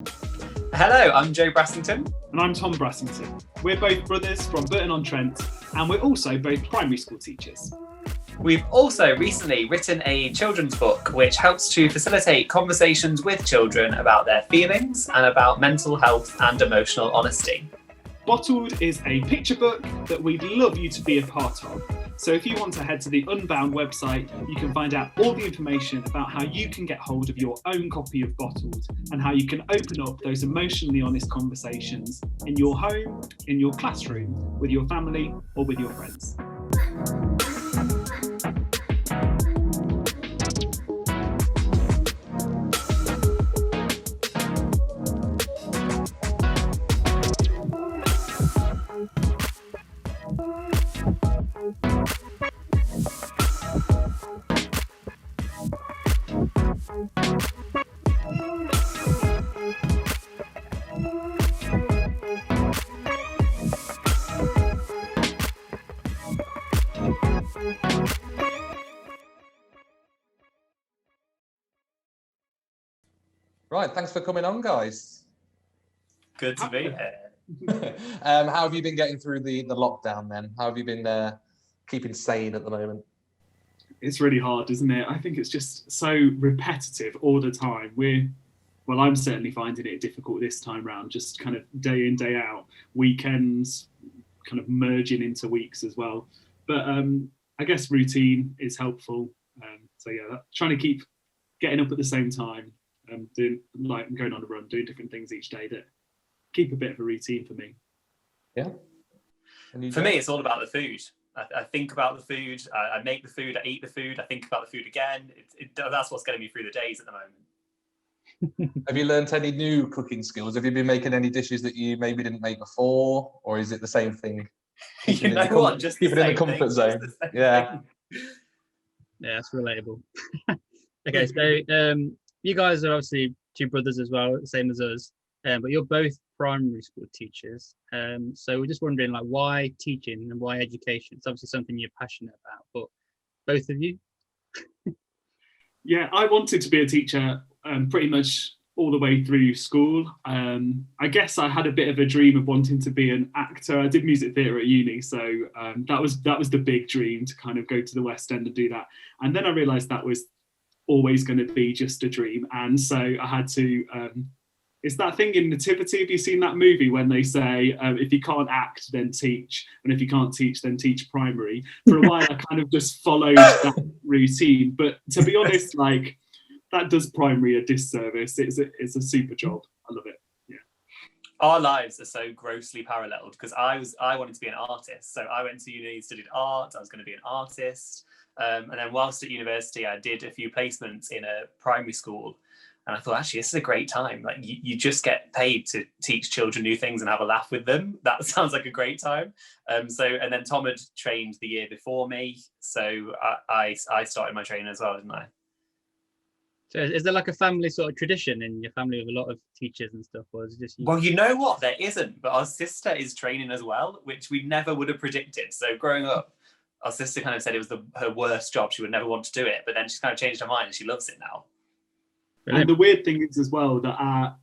Hello, I'm Joe Brassington. And I'm Tom Brassington. We're both brothers from Burton-on-Trent, and we're also both primary school teachers. We've also recently written a children's book which helps to facilitate conversations with children about their feelings and about mental health and emotional honesty. Bottled is a picture book that we'd love you to be a part of. So if you want to head to the Unbound website, you can find out all the information about how you can get hold of your own copy of Bottled and how you can open up those emotionally honest conversations in your home, in your classroom, with your family or with your friends. Right, thanks for coming on, guys. Good to be here. How have you been getting through the lockdown then? How have you been keeping sane at the moment? It's really hard, isn't it? I think it's just so repetitive all the time. I'm certainly finding it difficult this time round, just kind of day in, day out, weekends kind of merging into weeks as well. But I guess routine is helpful. Trying to keep getting up at the same time, doing like going on a run, doing different things each day that keep a bit of a routine for me. Yeah. For me, it's all about the food. I think about the food, I make the food, I eat the food, I think about the food again. That's what's getting me through the days at the moment. Have you learnt any new cooking skills? Have you been making any dishes that you maybe didn't make before, or is it the same thing? You know what? Just keep it in the comfort zone. Yeah. Yeah, that's relatable. Okay, so you guys are obviously two brothers as well, same as us, but you're both primary school teachers. So we're just wondering, like, why teaching and why education? It's obviously something you're passionate about, but both of you? Yeah, I wanted to be a teacher pretty much all the way through school. I guess I had a bit of a dream of wanting to be an actor. I did music theatre at uni, so that was the big dream, to kind of go to the West End and do that. And then I realised that was always going to be just a dream, and so I had to. It's that thing in Nativity. Have you seen that movie when they say, if you can't act, then teach, and if you can't teach, then teach primary? For a while, I kind of just followed that routine. But to be honest, like, that does primary a disservice. It's a super job. I love it. Yeah. Our lives are so grossly paralleled, because I wanted to be an artist. So I went to uni, studied art. I was going to be an artist. And then whilst at university, I did a few placements in a primary school. And I thought, actually, this is a great time. Like, you just get paid to teach children new things and have a laugh with them. That sounds like a great time. And then Tom had trained the year before me. So I started my training as well, didn't I? So is there like a family sort of tradition in your family with a lot of teachers and stuff, or is it just you? Well, you know what? There isn't. But our sister is training as well, which we never would have predicted. So growing up, our sister kind of said it was her worst job. She would never want to do it. But then she's kind of changed her mind and she loves it now. Brilliant. And the weird thing is as well that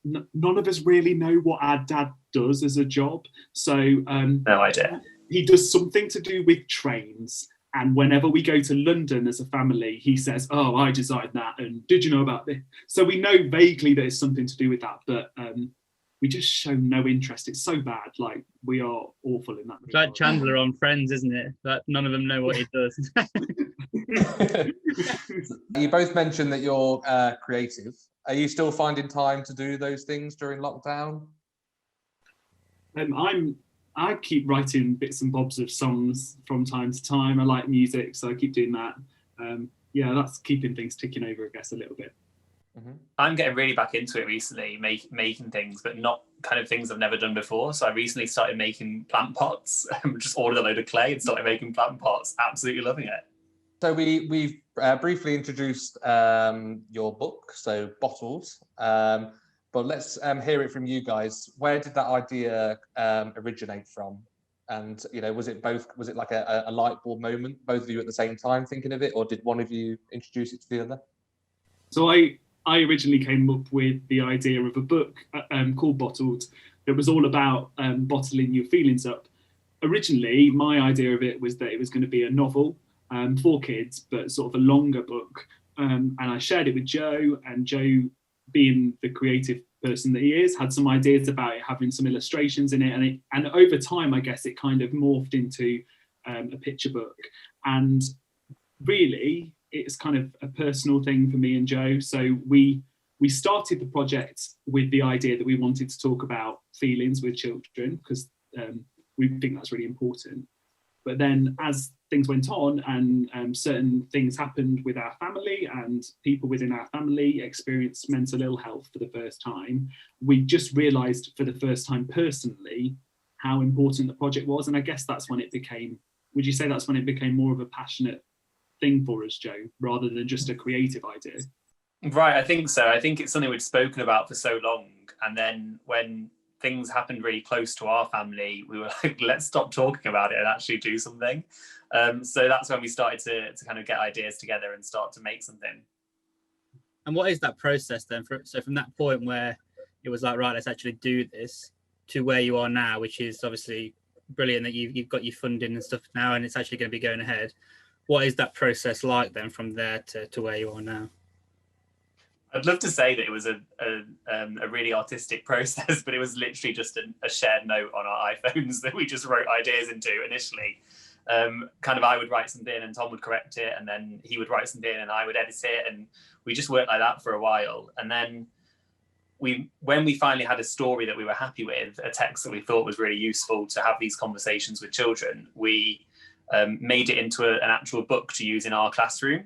none of us really know what our dad does as a job. So no idea. He does something to do with trains. And whenever we go to London as a family, he says, "Oh, I designed that. And did you know about this?" So we know vaguely that it's something to do with that, but we just show no interest. It's so bad. Like, we are awful in that. It's like Chandler on Friends, isn't it? That none of them know what he does. You both mentioned that you're creative. Are you still finding time to do those things during lockdown? I keep writing bits and bobs of songs from time to time. I like music, so I keep doing that. That's keeping things ticking over, I guess, a little bit. Mm-hmm. I'm getting really back into it recently, making things, but not kind of things I've never done before. So I recently started making plant pots. Just ordered a load of clay and started making plant pots. Absolutely loving it. So we've briefly introduced your book, so Bottles. But let's hear it from you guys. Where did that idea originate from? And, you know, was it like a light bulb moment, both of you at the same time thinking of it, or did one of you introduce it to the other? So I I originally came up with the idea of a book called Bottled that was all about bottling your feelings up. Originally, my idea of it was that it was going to be a novel for kids, but sort of a longer book. And I shared it with Joe, and Joe, being the creative person that he is, had some ideas about it having some illustrations in it. And over time, I guess it kind of morphed into a picture book. And really, it's kind of a personal thing for me and Joe. So we started the project with the idea that we wanted to talk about feelings with children, because we think that's really important. But then as things went on and certain things happened with our family, and people within our family experienced mental ill health for the first time, we just realised for the first time personally how important the project was. And I guess that's when it became, would you say that's when it became more of a passionate thing for us, Joe, rather than just a creative idea? Right, I think so. I think it's something we'd spoken about for so long, and then when things happened really close to our family, we were like, let's stop talking about it and actually do something. So that's when we started to kind of get ideas together and start to make something. And what is that process then? So from that point where it was like, right, let's actually do this, to where you are now, which is obviously brilliant that you've got your funding and stuff now, and it's actually going to be going ahead. What is that process like then from there to where you are now? I'd love to say that it was a really artistic process, but it was literally just a shared note on our iPhones that we just wrote ideas into initially. Kind of I would write something and Tom would correct it, and then he would write something and I would edit it, and we just worked like that for a while. And then when we finally had a story that we were happy with, a text that we thought was really useful to have these conversations with children, we made it into an actual book to use in our classroom.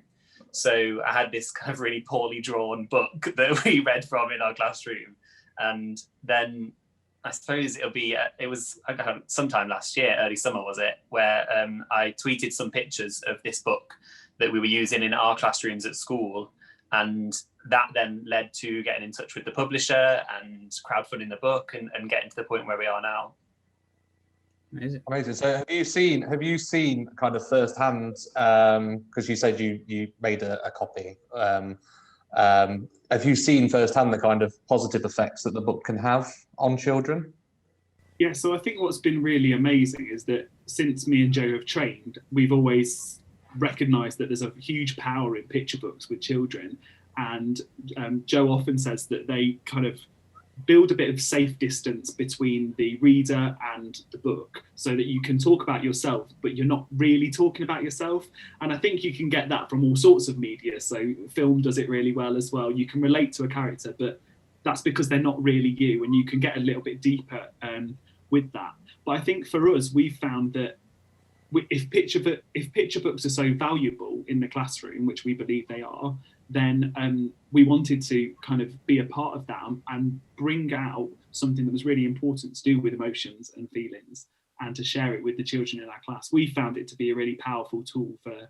So I had this kind of really poorly drawn book that we read from in our classroom. And then I suppose it was sometime last year, early summer was it, where I tweeted some pictures of this book that we were using in our classrooms at school. And that then led to getting in touch with the publisher and crowdfunding the book and getting to the point where we are now. Amazing. So have you seen kind of firsthand, because you said you made a copy, have you seen firsthand the kind of positive effects that the book can have on children? Yeah, so I think what's been really amazing is that since me and Joe have trained, we've always recognised that there's a huge power in picture books with children. And Joe often says that they kind of build a bit of safe distance between the reader and the book, so that you can talk about yourself, but you're not really talking about yourself. And I think you can get that from all sorts of media. So film does it really well as well. You can relate to a character, but that's because they're not really you, and you can get a little bit deeper with that. But I think for us, we've found that if picture books are so valuable in the classroom, which we believe they are, then we wanted to kind of be a part of that and bring out something that was really important to do with emotions and feelings, and to share it with the children in our class. We found it to be a really powerful tool for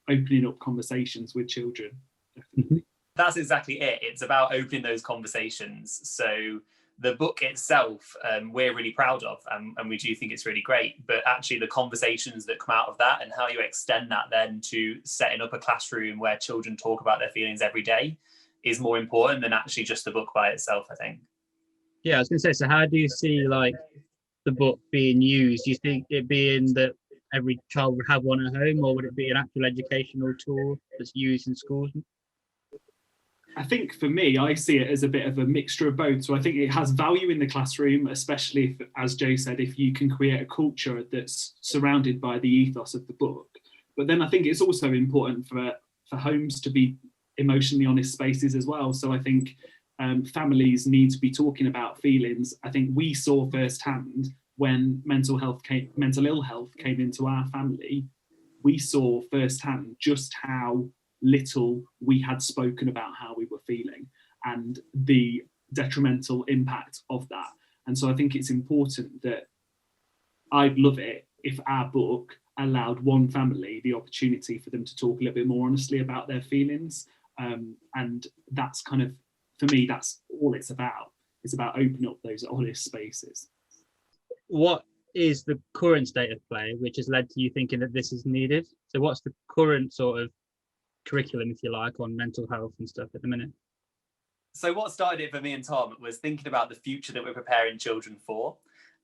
opening up conversations with children. Definitely. That's exactly it. It's about opening those conversations. So the book itself, we're really proud of, and we do think it's really great. But actually the conversations that come out of that and how you extend that then to setting up a classroom where children talk about their feelings every day is more important than actually just the book by itself, I think. Yeah, I was going to say, so how do you see like the book being used? Do you think it being that every child would have one at home, or would it be an actual educational tool that's used in schools? I think for me, I see it as a bit of a mixture of both. So I think it has value in the classroom, especially if, as Joe said, if you can create a culture that's surrounded by the ethos of the book. But then I think it's also important for homes to be emotionally honest spaces as well. So I think families need to be talking about feelings. I think we saw firsthand when mental ill health came into our family, we saw firsthand just how little we had spoken about how we were feeling and the detrimental impact of that. And so I think it's important that I'd love it if our book allowed one family the opportunity for them to talk a little bit more honestly about their feelings. And that's kind of, for me, that's all it's about. It's about opening up those honest spaces. What is the current state of play which has led to you thinking that this is needed? So what's the current sort of curriculum, if you like, on mental health and stuff at the minute? So what started it for me and Tom was thinking about the future that we're preparing children for,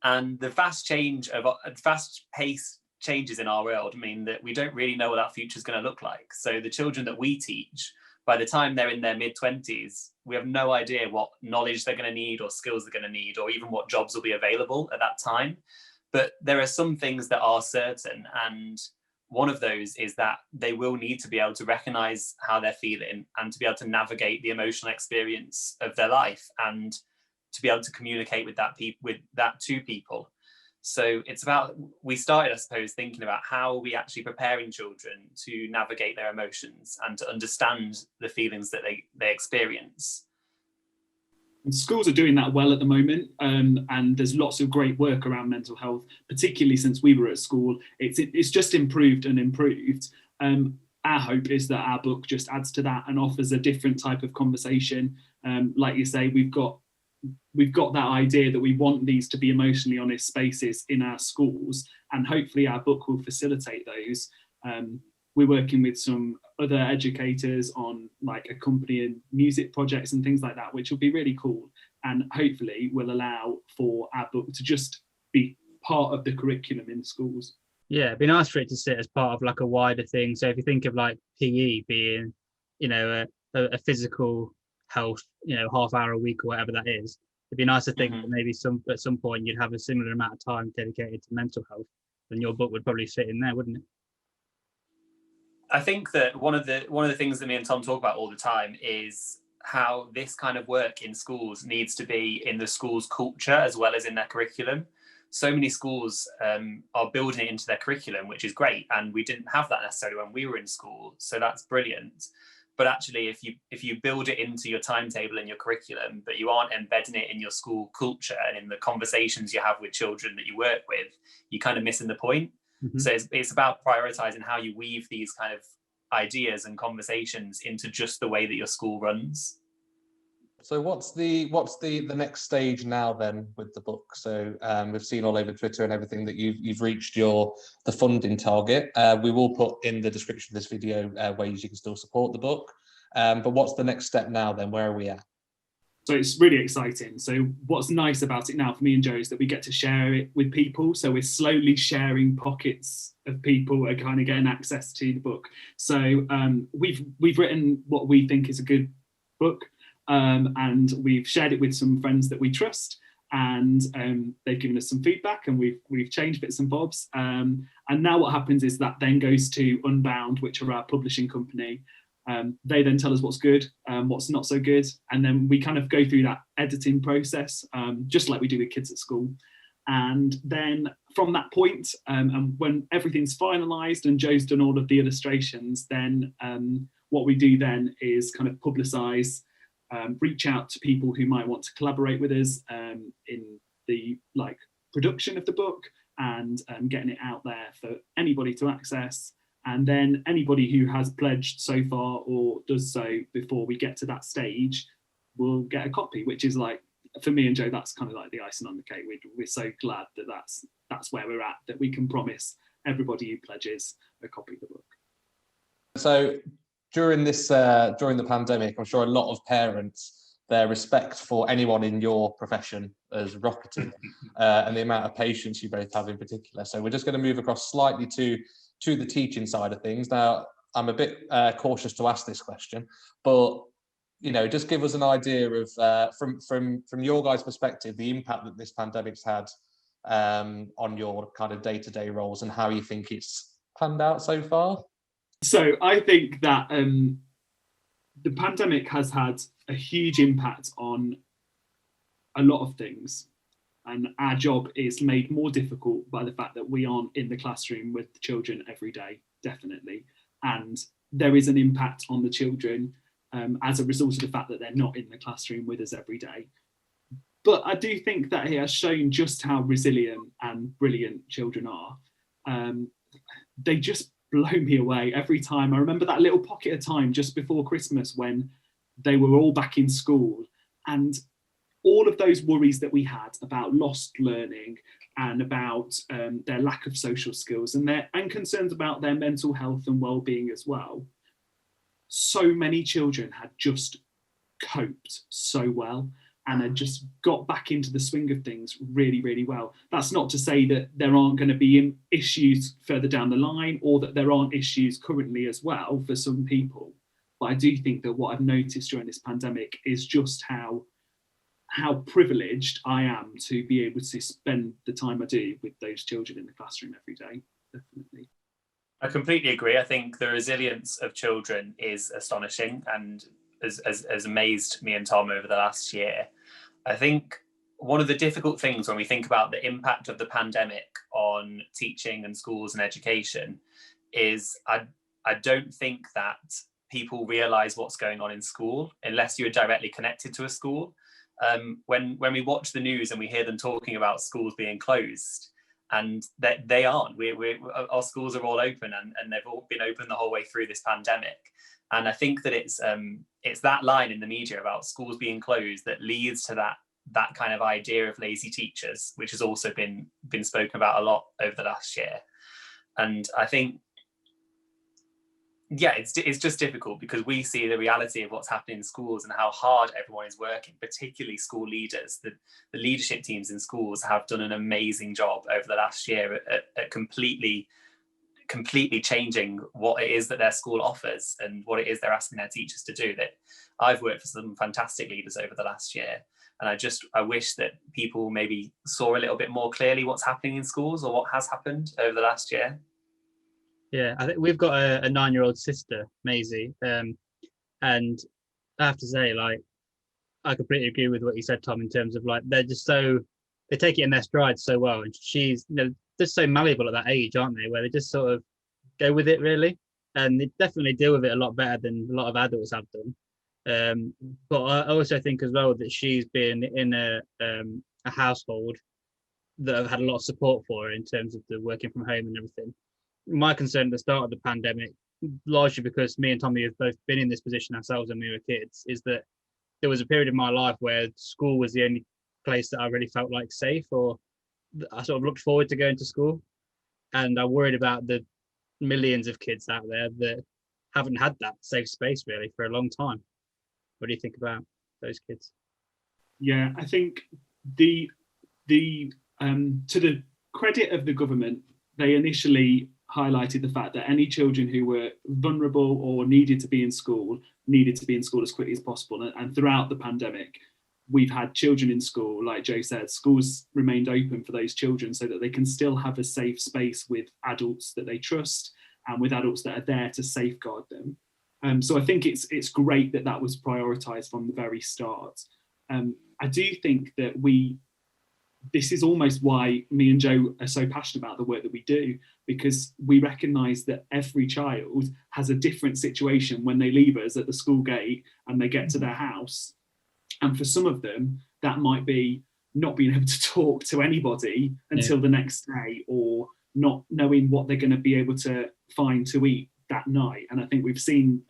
and the fast-paced changes in our world mean that we don't really know what that future is going to look like. So the children that we teach, by the time they're in their mid-20s, we have no idea what knowledge they're going to need or skills they're going to need, or even what jobs will be available at that time. But there are some things that are certain, and one of those is that they will need to be able to recognize how they're feeling and to be able to navigate the emotional experience of their life and to be able to communicate with that to people. So it's about, we started, I suppose, thinking about how are we actually preparing children to navigate their emotions and to understand the feelings that they experience. And schools are doing that well at the moment, and there's lots of great work around mental health, particularly since we were at school. It's just improved and improved. Our hope is that our book just adds to that and offers a different type of conversation. Like you say, we've got that idea that we want these to be emotionally honest spaces in our schools, and hopefully our book will facilitate those. We're working with some other educators on like accompanying music projects and things like that, which will be really cool, and hopefully will allow for our book to just be part of the curriculum in schools. Yeah, it'd be nice for it to sit as part of like a wider thing. So if you think of like PE being, a physical health, half hour a week or whatever that is, it'd be nice to think that maybe at some point you'd have a similar amount of time dedicated to mental health, then your book would probably fit in there, wouldn't it? I think that one of the things that me and Tom talk about all the time is how this kind of work in schools needs to be in the school's culture as well as in their curriculum. So many schools are building it into their curriculum, which is great, and we didn't have that necessarily when we were in school, so that's brilliant. But actually, if you build it into your timetable and your curriculum, but you aren't embedding it in your school culture and in the conversations you have with children that you work with, you're kind of missing the point. So it's about prioritizing how you weave these kind of ideas and conversations into just the way that your school runs. So what's the next stage now then with the book? So we've seen all over Twitter and everything that you've reached the funding target. We will put in the description of this video ways you can still support the book. But what's the next step now then? Where are we at? So it's really exciting. So what's nice about it now for me and Joe is that we get to share it with people. So we're slowly sharing pockets of people who are kind of getting access to the book. So we've written what we think is a good book, and we've shared it with some friends that we trust, and they've given us some feedback, and we've changed bits and bobs. And now what happens is that then goes to Unbound, which are our publishing company. They then tell us what's good, what's not so good, and then we kind of go through that editing process, just like we do with kids at school. And then from that point, and when everything's finalised and Joe's done all of the illustrations, then what we do then is kind of publicise, reach out to people who might want to collaborate with us in the production of the book, and getting it out there for anybody to access. And then anybody who has pledged so far or does so before we get to that stage will get a copy, which is like, for me and Joe, that's kind of like the icing on the cake. We're so glad that that's where we're at, that we can promise everybody who pledges a copy of the book. So during the pandemic, I'm sure a lot of parents, their respect for anyone in your profession has rocketed, and the amount of patience you both have in particular. So we're just going to move across slightly to the teaching side of things. Now, I'm a bit cautious to ask this question, but just give us an idea of from your guys' perspective, the impact that this pandemic's had on your kind of day-to-day roles and how you think it's panned out so far. So I think that the pandemic has had a huge impact on a lot of things. And our job is made more difficult by the fact that we aren't in the classroom with the children every day, definitely. And there is an impact on the children as a result of the fact that they're not in the classroom with us every day. But I do think that it has shown just how resilient and brilliant children are. They just blow me away every time. I remember that little pocket of time just before Christmas when they were all back in school, and all of those worries that we had about lost learning and about their lack of social skills and concerns about their mental health and well-being as well. So many children had just coped so well and had just got back into the swing of things really, really well. That's not to say that there aren't going to be issues further down the line, or that there aren't issues currently as well for some people. But I do think that what I've noticed during this pandemic is just how privileged I am to be able to spend the time I do with those children in the classroom every day. Definitely. I completely agree. I think the resilience of children is astonishing and has amazed me and Tom over the last year. I think one of the difficult things when we think about the impact of the pandemic on teaching and schools and education is I don't think that people realise what's going on in school unless you're directly connected to a school. When we watch the news and we hear them talking about schools being closed, and that they aren't. Our schools are all open, and they've all been open the whole way through this pandemic. And I think that it's that line in the media about schools being closed that leads to that kind of idea of lazy teachers, which has also been spoken about a lot over the last year. And I think, yeah, it's just difficult because we see the reality of what's happening in schools and how hard everyone is working, particularly school leaders. The leadership teams in schools have done an amazing job over the last year at completely changing what it is that their school offers and what it is they're asking their teachers to do. That I've worked for some fantastic leaders over the last year, and I wish that people maybe saw a little bit more clearly what's happening in schools or what has happened over the last year. Yeah, I think we've got a 9-year-old sister, Maisie, and I have to say, like, I completely agree with what you said, Tom, in terms of like they take it in their stride so well, and she's just so malleable at that age, aren't they? Where they just sort of go with it really, and they definitely deal with it a lot better than a lot of adults have done. But I also think as well that she's been in a household that have had a lot of support for her in terms of the working from home and everything. My concern at the start of the pandemic, largely because me and Tommy have both been in this position ourselves when we were kids, is that there was a period in my life where school was the only place that I really felt like safe, or I sort of looked forward to going to school. And I worried about the millions of kids out there that haven't had that safe space really for a long time. What do you think about those kids? Yeah, I think the to the credit of the government, they initially highlighted the fact that any children who were vulnerable or needed to be in school as quickly as possible. And throughout the pandemic, we've had children in school, like Joe said, schools remained open for those children so that they can still have a safe space with adults that they trust and with adults that are there to safeguard them. So I think it's great that was prioritised from the very start. I do think that this is almost why me and Joe are so passionate about the work that we do, because we recognise that every child has a different situation when they leave us at the school gate and they get to their house. And for some of them, that might be not being able to talk to anybody until the next day, or not knowing what they're going to be able to find to eat that night. And I think we've seen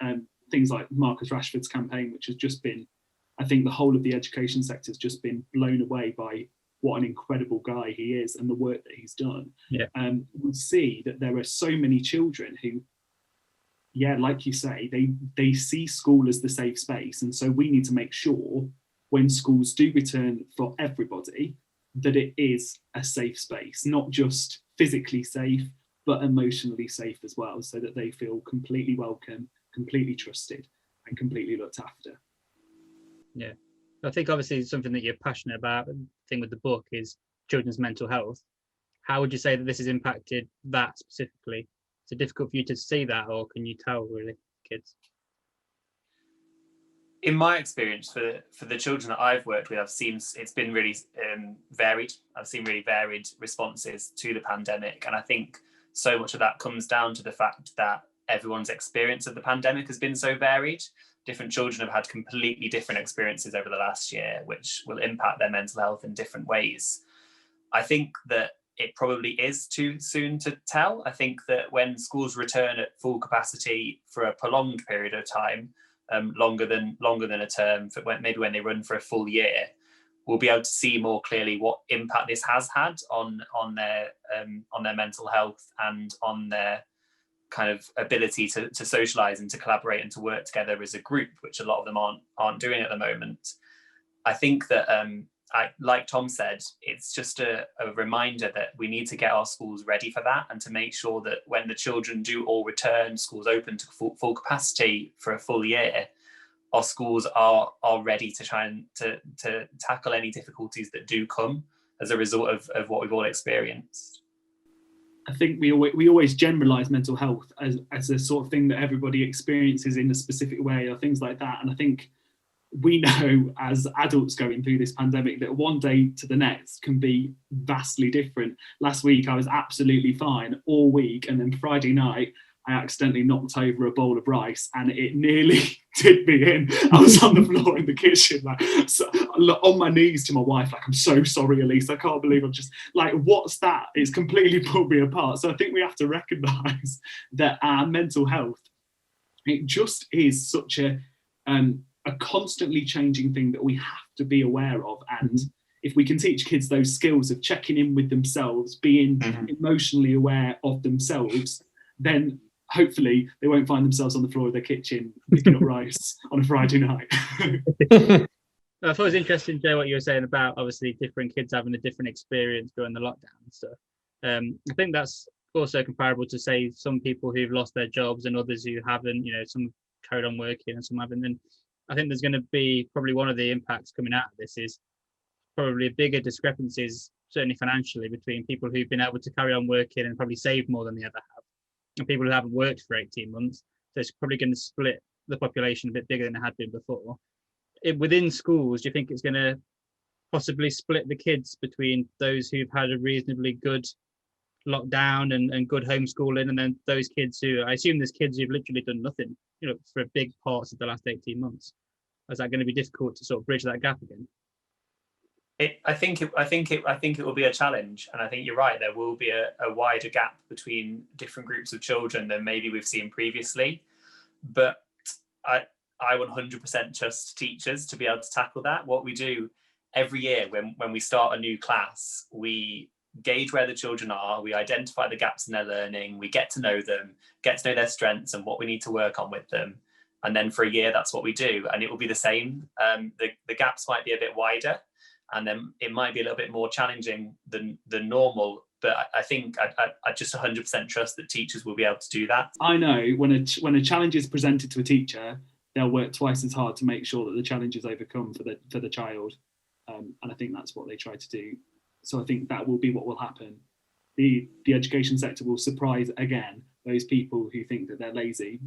things like Marcus Rashford's campaign, which has just been, I think the whole of the education sector has just been blown away by what an incredible guy he is and the work that he's done. Yeah. We see that there are so many children who, like you say, they see school as the safe space. And so we need to make sure when schools do return for everybody, that it is a safe space, not just physically safe, but emotionally safe as well, so that they feel completely welcome, completely trusted, and completely looked after. Yeah. I think obviously something that you're passionate about, the thing with the book, is children's mental health. How would you say that this has impacted that specifically? Is it difficult for you to see that, or can you tell really, kids? In my experience, for the children that I've worked with, I've seen it's been really varied. I've seen really varied responses to the pandemic. And I think so much of that comes down to the fact that everyone's experience of the pandemic has been so varied. Different children have had completely different experiences over the last year, which will impact their mental health in different ways. I think that it probably is too soon to tell. I think that when schools return at full capacity for a prolonged period of time, longer than a term, maybe when they run for a full year, we'll be able to see more clearly what impact this has had on their mental health and on their kind of ability to socialize and to collaborate and to work together as a group, which a lot of them aren't doing at the moment. I think that like Tom said, it's just a reminder that we need to get our schools ready for that, and to make sure that when the children do all return, schools open to full capacity for a full year, our schools are ready to try and to tackle any difficulties that do come as a result of what we've all experienced. I think we always generalize mental health as a sort of thing that everybody experiences in a specific way or things like that. And I think we know as adults going through this pandemic that one day to the next can be vastly different. Last week I was absolutely fine all week, and then Friday night I accidentally knocked over a bowl of rice and it nearly did me in. I was on the floor in the kitchen, like on my knees to my wife, like, I'm so sorry, Elise, I can't believe I'm just like, what's that? It's completely pulled me apart. So I think we have to recognise that our mental health, it just is such a constantly changing thing that we have to be aware of. And if we can teach kids those skills of checking in with themselves, being emotionally aware of themselves, then hopefully they won't find themselves on the floor of their kitchen picking up rice on a Friday night. I thought it was interesting, Joe, what you were saying about obviously different kids having a different experience during the lockdown and stuff. I think that's also comparable to, say, some people who've lost their jobs and others who haven't, you know, some carried on working and some haven't. And I think there's going to be probably one of the impacts coming out of this is probably bigger discrepancies, certainly financially, between people who've been able to carry on working and probably save more than they ever have, and people who haven't worked for 18 months. So it's probably going to split the population a bit bigger than it had been before. Within schools, do you think it's going to possibly split the kids between those who've had a reasonably good lockdown and good homeschooling, and then those kids who, I assume there's kids who've literally done nothing, you know, for big parts of the last 18 months? Is that going to be difficult to sort of bridge that gap again? I think it will be a challenge, and I think you're right. There will be a wider gap between different groups of children than maybe we've seen previously. But I 100% trust teachers to be able to tackle that. What we do every year when we start a new class, we gauge where the children are, we identify the gaps in their learning, we get to know them, get to know their strengths and what we need to work on with them. And then for a year, that's what we do. And it will be the same. The gaps might be a bit wider, and then it might be a little bit more challenging than normal. But I think I just 100% trust that teachers will be able to do that. I know when a challenge is presented to a teacher, they'll work twice as hard to make sure that the challenge is overcome for the child. And I think that's what they try to do. So I think that will be what will happen. The education sector will surprise again those people who think that they're lazy.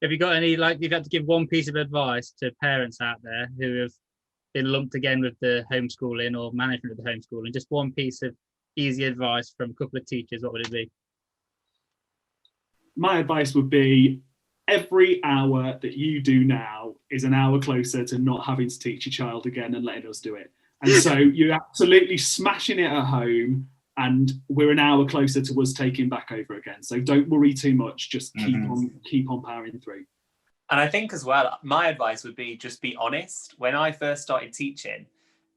Have you got any, like, you've had to give one piece of advice to parents out there who have been lumped again with the homeschooling or management of the homeschooling, just one piece of easy advice from a couple of teachers, what would it be? My advice would be, every hour that you do now is an hour closer to not having to teach your child again and letting us do it. And so you're absolutely smashing it at home, and we're an hour closer to us taking back over again. So don't worry too much, just keep on powering through. And I think as well, my advice would be just be honest. When I first started teaching,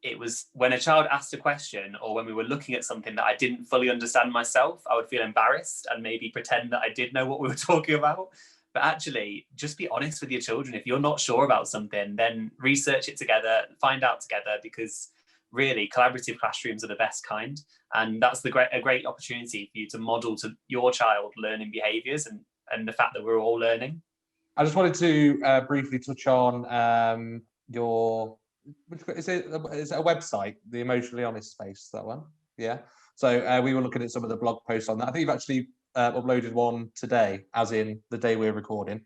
it was when a child asked a question or when we were looking at something that I didn't fully understand myself, I would feel embarrassed and maybe pretend that I did know what we were talking about. But actually, just be honest with your children. If you're not sure about something, then research it together, find out together, because really collaborative classrooms are the best kind. And that's a great opportunity for you to model to your child learning behaviours and the fact that we're all learning. I just wanted to briefly touch on your, is it a website, the Emotionally Honest Space, that one? Yeah. So we were looking at some of the blog posts on that. I think you've actually uploaded one today, as in the day we're recording,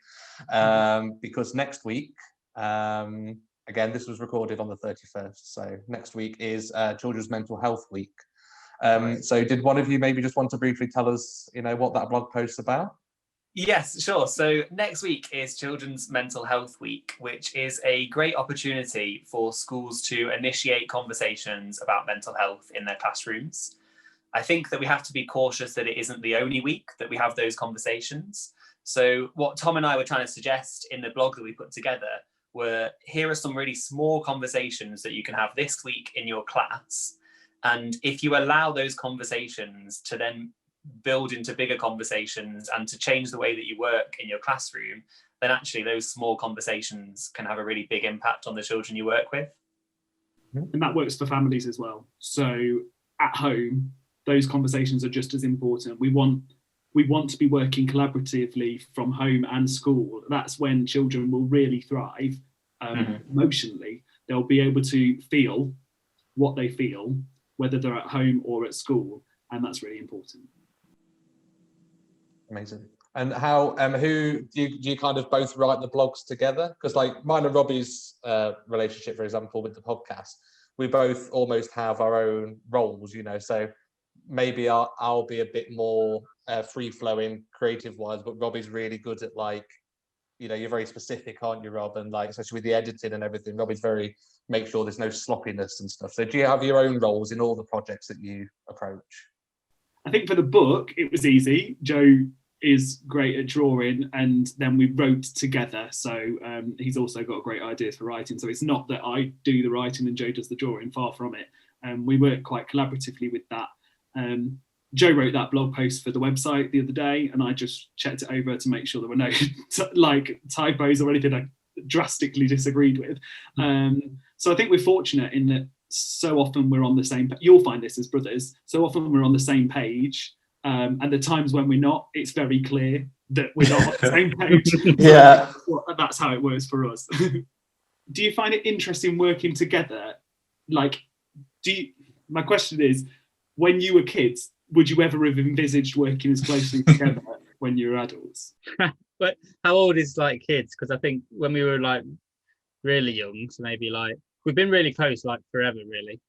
because next week, again, this was recorded on the 31st, so next week is Children's Mental Health Week. So did one of you maybe just want to briefly tell us, what that blog post's about? Yes, sure. So next week is Children's Mental Health Week, which is a great opportunity for schools to initiate conversations about mental health in their classrooms. I think that we have to be cautious that it isn't the only week that we have those conversations. So what Tom and I were trying to suggest in the blog that we put together were, here are some really small conversations that you can have this week in your class. And if you allow those conversations to then build into bigger conversations and to change the way that you work in your classroom, then actually those small conversations can have a really big impact on the children you work with. And that works for families as well. So at home, those conversations are just as important. We want to be working collaboratively from home and school. That's when children will really thrive emotionally. They'll be able to feel what they feel, whether they're at home or at school, and that's really important. Amazing. And how who do you kind of both write the blogs together? Because like mine and Robbie's relationship, for example, with the podcast, we both almost have our own roles, you know. So maybe I'll be a bit more free flowing, creative wise, but Robbie's really good at, like, you know, you're very specific, aren't you, Rob? And like, especially with the editing and everything, Robbie's very make sure there's no sloppiness and stuff. So do you have your own roles in all the projects that you approach? I think for the book, it was easy. Joe is great at drawing, and then we wrote together. So he's also got great ideas for writing. So it's not that I do the writing and Joe does the drawing, far from it. We work quite collaboratively with that. Joe wrote that blog post for the website the other day, and I just checked it over to make sure there were no like typos or anything I drastically disagreed with. So I think we're fortunate in that so often we're on the same. You'll find this as brothers. So often we're on the same page, and the times when we're not, it's very clear that we're not on the same page. Yeah, that's how it works for us. Do you find it interesting working together? Like, my question is, when you were kids, would you ever have envisaged working as closely together when you were adults? But how old is like kids? Because I think when we were like really young, so maybe like we've been really close like forever, really.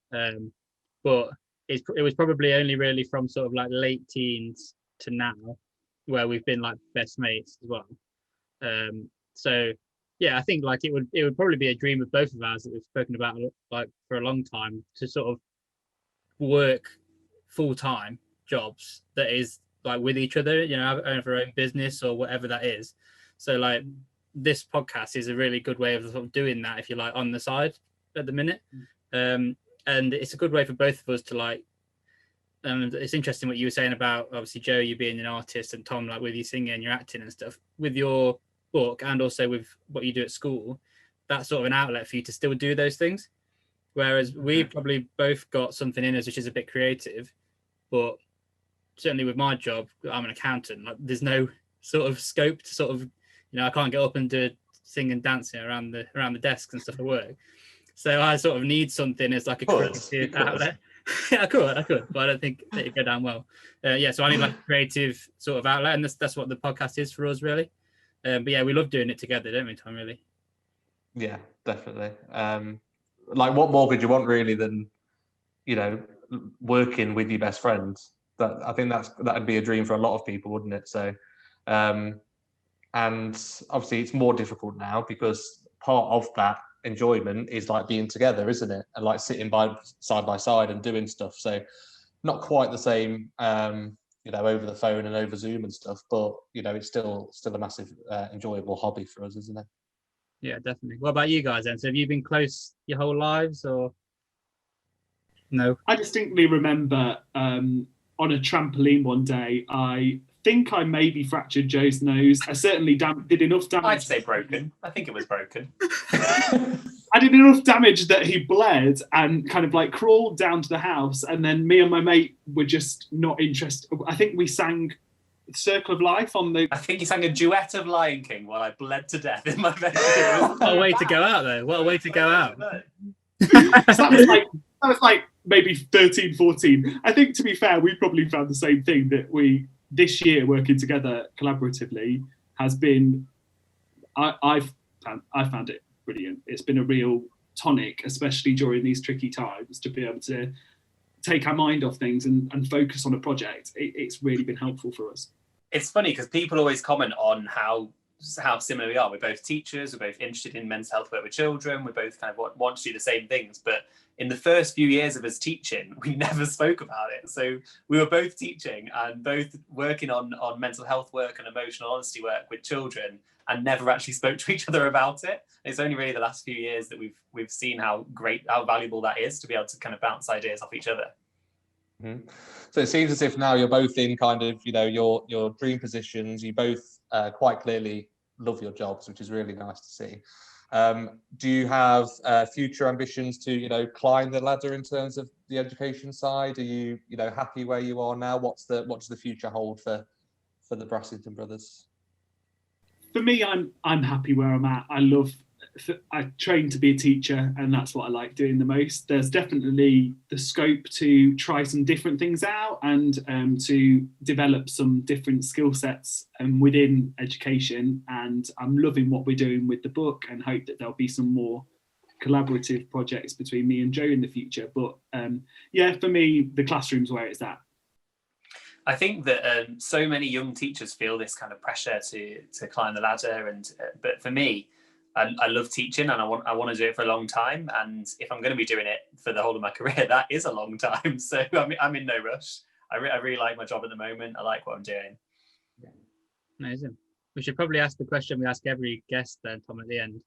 But it was probably only really from sort of like late teens to now where we've been like best mates as well. So yeah, I think like it would probably be a dream of both of ours that we've spoken about like for a long time, to sort of work full-time jobs that is like with each other, you know, have our own business or whatever that is. So like this podcast is a really good way of sort of doing that, if you like, on the side at the minute. And it's a good way for both of us to like, and it's interesting what you were saying about obviously Joe, you being an artist, and Tom, like with you singing and your acting and stuff, with your book and also with what you do at school, that's sort of an outlet for you to still do those things. Whereas we've probably both got something in us which is a bit creative, but certainly with my job, I'm an accountant. Like, there's no sort of scope to sort of, you know, I can't get up and do sing and dancing around the desks and stuff at work. So I sort of need something as like a creative outlet. Yeah, I could, but I don't think it'd go down well. So I need like a creative sort of outlet, and that's what the podcast is for us, really. But yeah, we love doing it together, don't we, Tom? Really? Yeah, definitely. Like, what more could you want really than, you know, working with your best friends? That I think that'd be a dream for a lot of people, wouldn't it? So, and obviously it's more difficult now because part of that enjoyment is like being together, isn't it? And like sitting side by side and doing stuff. So not quite the same, you know, over the phone and over Zoom and stuff, but you know, it's still a massive enjoyable hobby for us, isn't it? Yeah, definitely. What about you guys then? So have you been close your whole lives, or no? I distinctly remember on a trampoline one day, I think I maybe fractured Joe's nose. I certainly did enough damage. I'd say broken. I think it was broken. I did enough damage that he bled and kind of like crawled down to the house. And then me and my mate were just not interested. I think we sang Circle of Life on the... I think you sang a duet of Lion King while I bled to death in my bedroom. What a way to go out, though. What a way to go out. So that was like maybe 13, 14. I think, to be fair, we probably found the same thing, that this year working together collaboratively has been... I found it brilliant. It's been a real tonic, especially during these tricky times, to be able to take our mind off things and focus on a project. It's really been helpful for us. It's funny because people always comment on how similar we are. We're both teachers, we're both interested in mental health work with children, we both kind of want to do the same things, but in the first few years of us teaching, we never spoke about it. So we were both teaching and both working on mental health work and emotional honesty work with children, and never actually spoke to each other about it. It's only really the last few years that we've seen how valuable that is, to be able to kind of bounce ideas off each other. Mhm. So it seems as if now you're both in kind of, your dream positions. You both quite clearly love your jobs, which is really nice to see. Do you have future ambitions to, climb the ladder in terms of the education side? Are you, happy where you are now? What does the future hold for the Brassington brothers? For me, I'm happy where I'm at. I trained to be a teacher, and that's what I like doing the most. There's definitely the scope to try some different things out and to develop some different skill sets within education. And I'm loving what we're doing with the book, and hope that there'll be some more collaborative projects between me and Joe in the future. But for me, the classroom's where it's at. I think that so many young teachers feel this kind of pressure to climb the ladder, but for me, I love teaching, and I want to do it for a long time. And if I'm going to be doing it for the whole of my career, that is a long time. So I'm in no rush. I really like my job at the moment. I like what I'm doing. Amazing. We should probably ask the question we ask every guest then, Tom, at the end,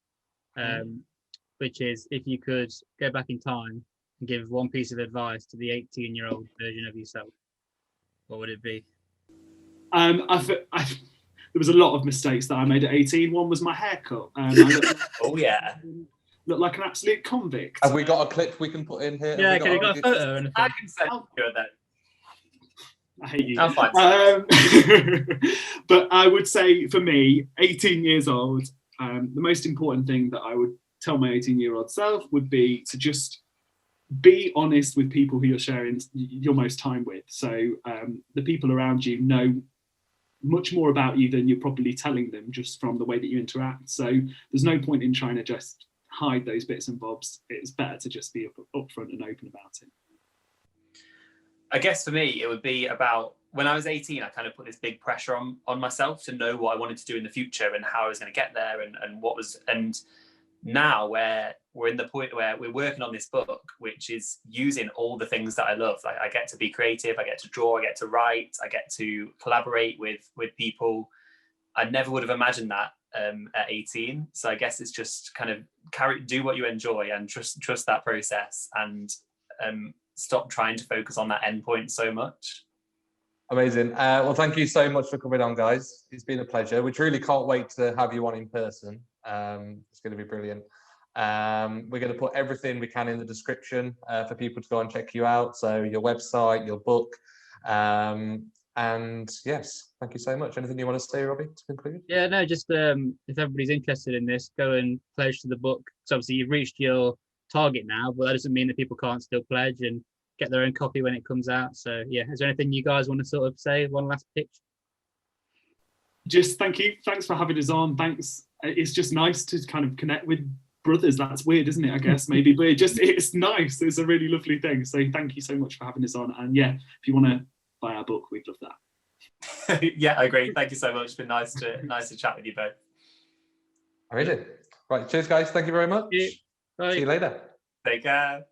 which is, if you could go back in time and give one piece of advice to the 18-year-old version of yourself, what would it be? There was a lot of mistakes that I made at 18. One was my haircut. Looked like an absolute convict. Have we got a clip we can put in here? Yeah, can you got a photo? And I can send you that. I hate you. I'll find but I would say, for me, 18 years old, the most important thing that I would tell my 18-year-old self would be to just be honest with people who you're sharing your most time with. So the people around you know much more about you than you're probably telling them, just from the way that you interact. So there's no point in trying to just hide those bits and bobs. It's better to just be upfront and open about it. I guess for me, it would be about when I was 18, I kind of put this big pressure on myself to know what I wanted to do in the future and how I was going to get there and now we're in the point where we're working on this book, which is using all the things that I love. Like, I get to be creative, I get to draw, I get to write, I get to collaborate with people. I never would have imagined that at 18. So I guess it's just kind of do what you enjoy and trust that process, and stop trying to focus on that end point so much. Amazing. Well, thank you so much for coming on, guys. It's been a pleasure. We truly can't wait to have you on in person. It's going to be brilliant. We're going to put everything we can in the description for people to go and check you out. So your website, your book, and yes, thank you so much. Anything you want to say, Robbie, to conclude? Yeah, no, just if everybody's interested in this, go and pledge to the book. So obviously you've reached your target now, but that doesn't mean that people can't still pledge and get their own copy when it comes out. So yeah, is there anything you guys want to sort of say? One last pitch? Just thank you. Thanks for having us on. Thanks. It's just nice to kind of connect with brothers. That's weird, isn't it? I guess maybe, but it's nice. It's a really lovely thing. So thank you so much for having us on. And yeah, if you want to buy our book, we'd love that. Yeah, I agree. Thank you so much. It's been nice to chat with you both. Amazing. Right, cheers, guys. Thank you very much. Bye. See you later. Take care.